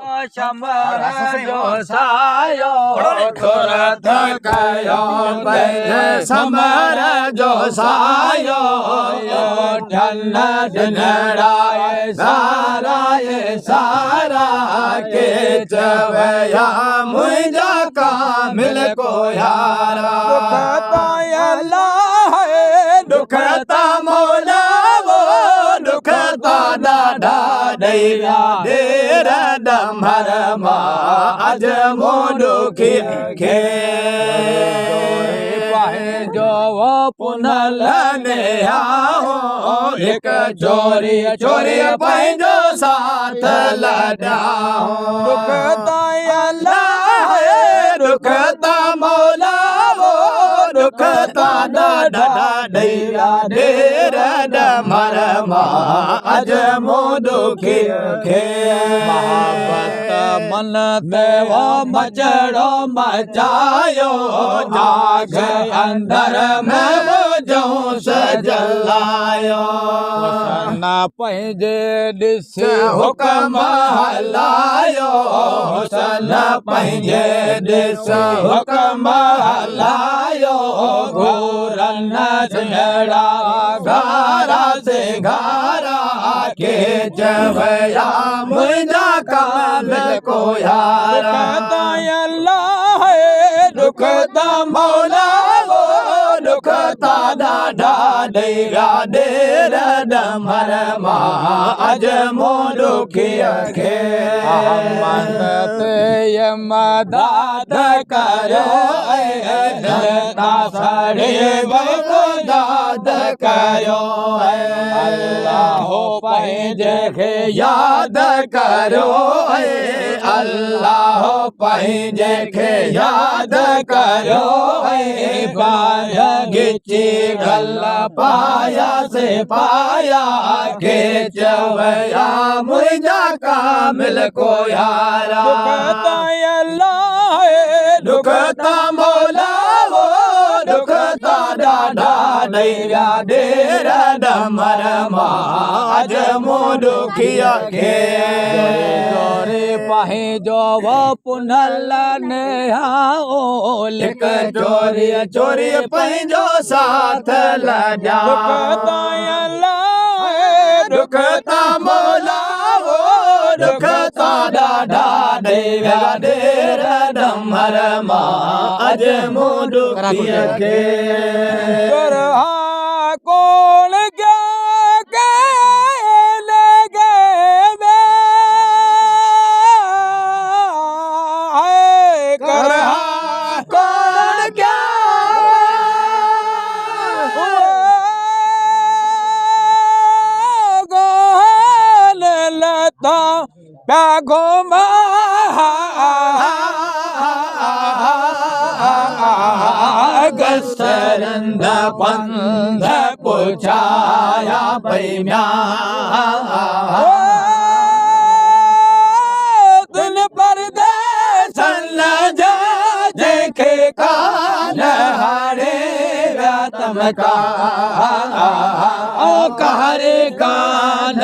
शंबर जो सायो तुरत कयो शंबर जो सायो ठन ढनड़ाए सारा के चवया मुझा कामिल को यारा दुखता अल्लाह है दुखता मौला वो दुखता दादा दैया डेर डमर मा अज मो दुखी खे पाए जो वो पुनल ने आओ एक चोरी चोरी पंहिंजो साथ लॾाओ दुखता अल्लाह है दुखता मौला वो दुखता ॾाढा ॾैया ढेर डमर मा अज मो दुखी खे महाबत मन ते वो मचड़ो मचायो जाग अंदर में वो जो सजलायो न पंहिंजे ॾिस हुकम हलायो हुसन पंहिंजे ॾिस हुकम हलायो घोरन झड़ा घारा से घारा के चवया मुझा कामिल को यारा अल्लाह है दुखता मौला वो दुखता ॾाढा ॾैया डेर डमर मा अज मो दुखीअ खे अहमद ते मदद करो जनता सड़े वो दाद कयो अल्लाह पंहिंजे खे याद करो अल्लाह पंहिंजे खे याद करो पाया गिची गल पाया से पाया के चवया मुझा कामिल को यारा दुखता अल्लाह है दुखता मौला वो दुखता ॾाढा ॾैया डेर डमर मा अज मो दुखीअ खे जोरे पंहिंजो वो पुनल ने आओ लिख चोरी चोरी पंहिंजो साथ लॾा दुखता अल्लाह है दुखता मौला वो दुखता ॾाढा ॾैया डेर डमर मा अज मो दुखीअ खे कौन क्या घुमा सरंद पंध पुछाया पैम्या दिन परदेसन जा देखे कान हारे व्यातम का ओ कहरे कान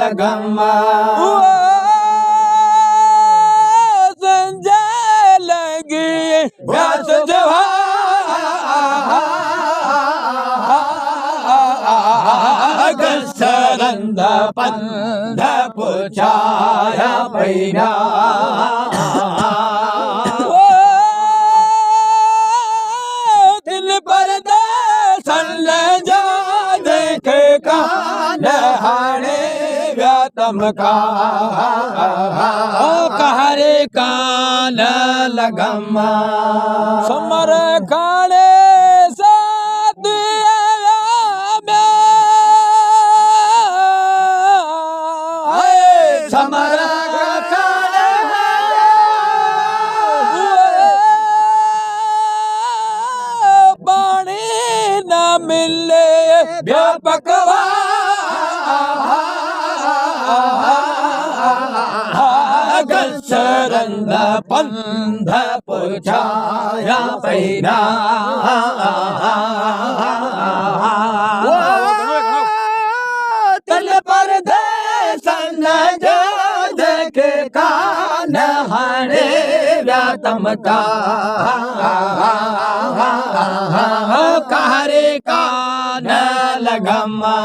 लगमा व्यास जवा सरंद पंध पुछाया पैना दिल पर दर्शन जा देखे कान हारे व्यातम का कहरे कान लगमा समर खाने मिले व्यापकवा सरंद पंध पुछाया पैना तल पर दे सन जो देखे का कान हणे व्यातमता कारे कान लगमा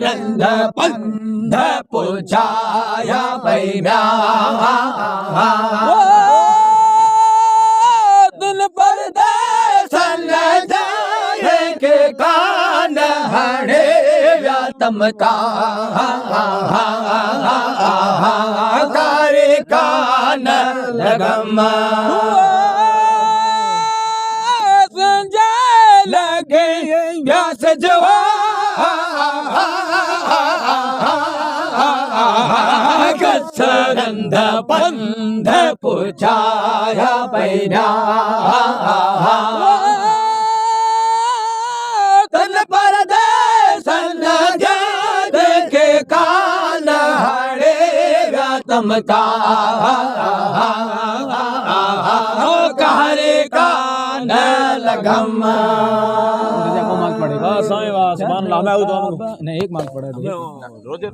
रंध पंध पुछाया पैम्या तुल परदेसन जाए के कान हणे व्यातमता कारे कान लगमा संजय लगे व्यास जवा गंध पंध पुछाया पैना तन परदेसन के कान हणे व्यातमता कारे कान लगमा पड़ेगा साईं वाह सुभान अल्लाह मैं तो नहीं एक मार्क पड़ेगा रोजे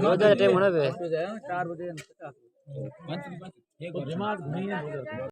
रोजा टाइम होना पे 4 बजे 50 एक